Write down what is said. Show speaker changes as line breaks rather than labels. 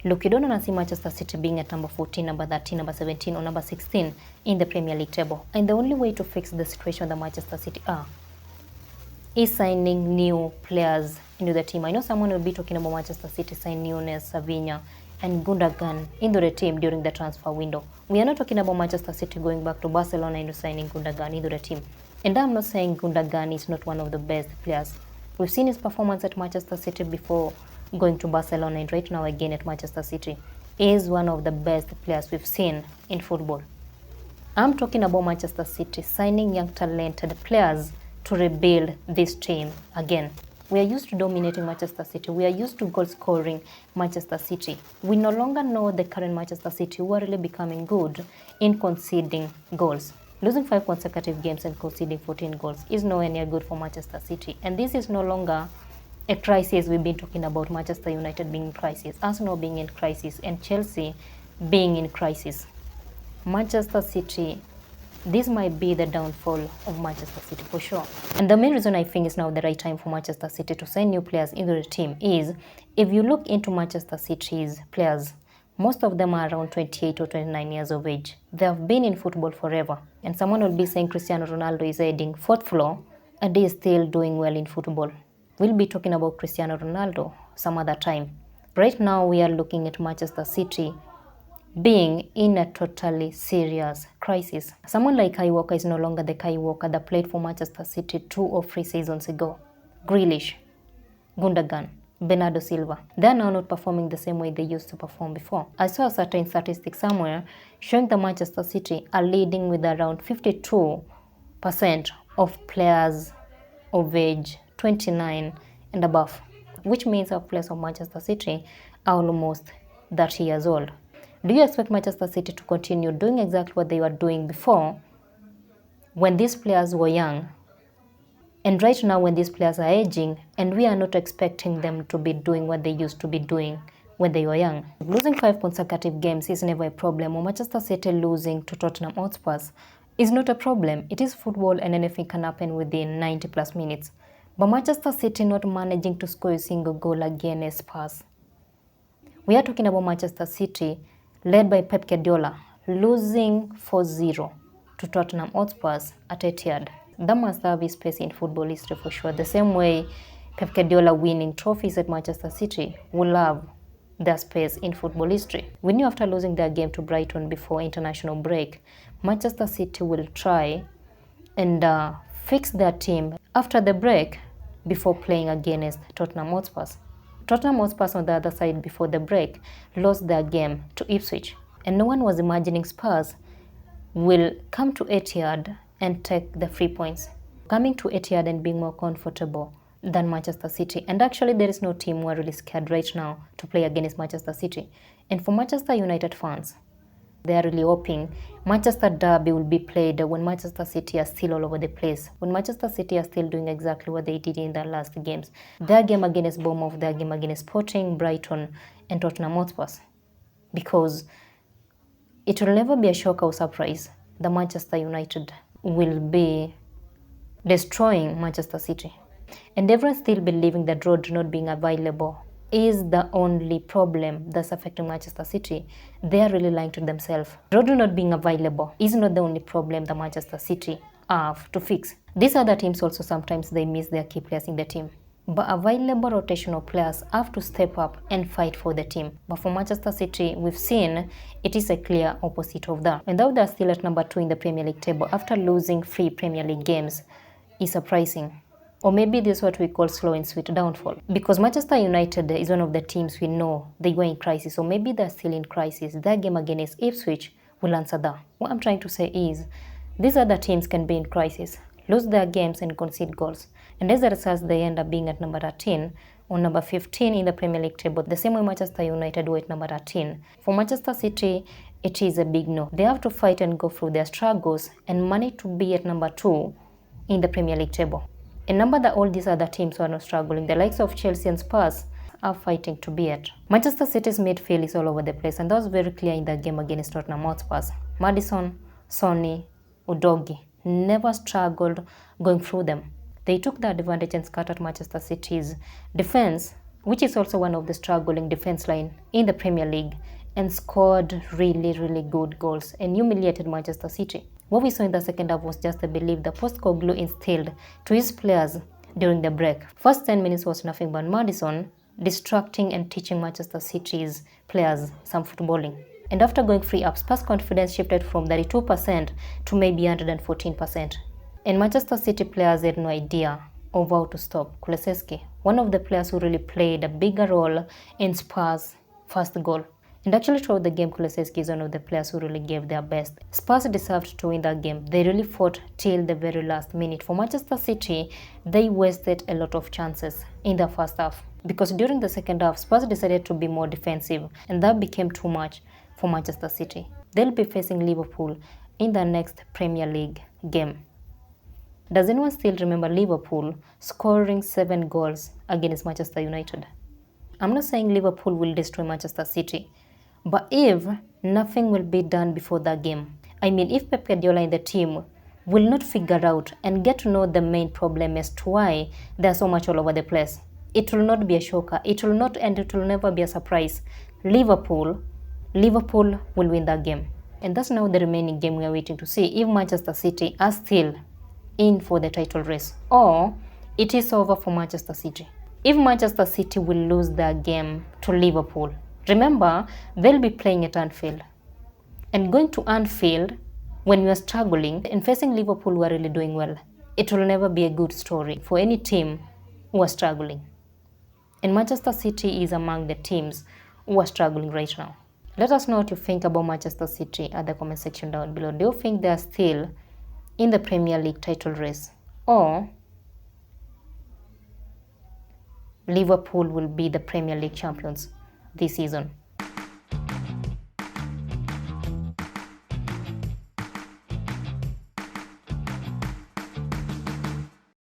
Look, you don't want to see Manchester City being at number 14, number 13, number 17, or number 16 in the Premier League table. And the only way to fix the situation that Manchester City are is signing new players into the team. I know someone will be talking about Manchester City signing Nunes, Savinha, and Gundogan into the team during the transfer window. We are not talking about Manchester City going back to Barcelona and signing Gundogan into the team. And I'm not saying Gundogan is not one of the best players. We've seen his performance at Manchester City before going to Barcelona, and right now again at Manchester City. He is one of the best players we've seen in football. I'm talking about Manchester City signing young talented players to rebuild this team again. We are used to dominating Manchester City. We are used to goal scoring Manchester City. We no longer know the current Manchester City who are really becoming good in conceding goals. Losing 5 consecutive games and conceding 14 goals is nowhere near good for Manchester City. And this is no longer a crisis. We've been talking about Manchester United being in crisis, Arsenal being in crisis, and Chelsea being in crisis. Manchester City, this might be the downfall of Manchester City for sure. And the main reason I think is now the right time for Manchester City to sign new players into the team is, if you look into Manchester City's players, most of them are around 28 or 29 years of age. They have been in football forever. And someone will be saying Cristiano Ronaldo is heading 4th floor and he is still doing well in football. We'll be talking about Cristiano Ronaldo some other time. Right now we are looking at Manchester City being in a totally serious crisis. Someone like Kai Walker is no longer the Kai Walker that played for Manchester City 2 or 3 seasons ago. Grealish, Gundogan, Bernardo Silva, they are now not performing the same way they used to perform before. I saw a certain statistic somewhere showing that Manchester City are leading with around 52% of players of age 29 and above, which means our players of Manchester City are almost 30 years old. Do you expect Manchester City to continue doing exactly what they were doing before when these players were young? And right now when these players are aging, and we are not expecting them to be doing what they used to be doing when they were young. Losing 5 consecutive games is never a problem, or Manchester City losing to Tottenham Hotspur is not a problem. It is football and anything can happen within 90 plus minutes. But Manchester City not managing to score a single goal against Spurs. We are talking about Manchester City led by Pep Guardiola losing 4-0 to Tottenham Hotspur at Etihad. That must have his place in football history for sure. The same way Pep Guardiola winning trophies at Manchester City will have their space in football history. We knew after losing their game to Brighton before international break, Manchester City will try and fix their team after the break before playing against Tottenham Hotspur. Tottenham Hotspur on the other side before the break lost their game to Ipswich. And no one was imagining Spurs will come to Etihad and take the 3 points. Coming to Etihad and being more comfortable than Manchester City. And actually there is no team who are really scared right now to play against Manchester City. And for Manchester United fans, they are really hoping Manchester Derby will be played when Manchester City are still all over the place. When Manchester City are still doing exactly what they did in their last games. Their game against Bournemouth, their game against Sporting, Brighton, and Tottenham Hotspur. Because it will never be a shock or surprise that Manchester United will be destroying Manchester City. And everyone still believing that Rodri not being available is the only problem that's affecting Manchester City. They are really lying to themselves. Rodri not being available is not the only problem that Manchester City have to fix. These other teams also sometimes they miss their key players in the team. But available rotational players have to step up and fight for the team. But for Manchester City, we've seen it is a clear opposite of that. And though they're still at number 2 in the Premier League table after losing 3 Premier League games is surprising. Or maybe this is what we call slow and sweet downfall. Because Manchester United is one of the teams we know they were in crisis. Or maybe they're still in crisis. Their game against Ipswich will answer that. What I'm trying to say is, these other teams can be in crisis, lose their games and concede goals. And as a result, they end up being at number 13 or number 15 in the Premier League table. The same way Manchester United were at number 13. For Manchester City, it is a big no. They have to fight and go through their struggles and manage to be at number 2 in the Premier League table. A number that all these other teams are not struggling. The likes of Chelsea and Spurs are fighting to be at. Manchester City's midfield is all over the place, and that was very clear in the game against Tottenham Hotspur. Maddison, Sonny, Udogie never struggled going through them. They took the advantage and scattered Manchester City's defense which is also one of the struggling defense line in the Premier League, and scored really good goals and humiliated Manchester City. What we saw in the second half was just the belief that Postecoglou instilled to his players during the break. First 10 minutes was nothing but Maddison distracting and teaching Manchester City's players some footballing. And after going free up, Spurs' confidence shifted from 32% to maybe 114%. And Manchester City players had no idea of how to stop Kulusevski, one of the players who really played a bigger role in Spurs' first goal. And actually throughout the game, Kulusevski is one of the players who really gave their best. Spurs deserved to win that game. They really fought till the very last minute. For Manchester City, they wasted a lot of chances in the first half, because during the second half, Spurs decided to be more defensive, and that became too much for Manchester City. They'll be facing Liverpool in the next Premier League game. Does anyone still remember Liverpool scoring 7 goals against Manchester United? I'm not saying Liverpool will destroy Manchester City, but if nothing will be done before that game, I mean if Pep Guardiola and the team will not figure out and get to know the main problem as to why they're so much all over the place, it will not be a shocker. It will not, and it will never be a surprise. Liverpool will win that game. And that's now the remaining game we are waiting to see if Manchester City are still in for the title race, or it is over for Manchester City. If Manchester City will lose their game to Liverpool, remember they'll be playing at Anfield. And going to Anfield when you are struggling and facing Liverpool who are really doing well, it will never be a good story for any team who are struggling. And Manchester City is among the teams who are struggling right now. Let us know what you think about Manchester City at the comment section down below. Do you think they are still in the Premier League title race, or Liverpool will be the Premier League champions this season?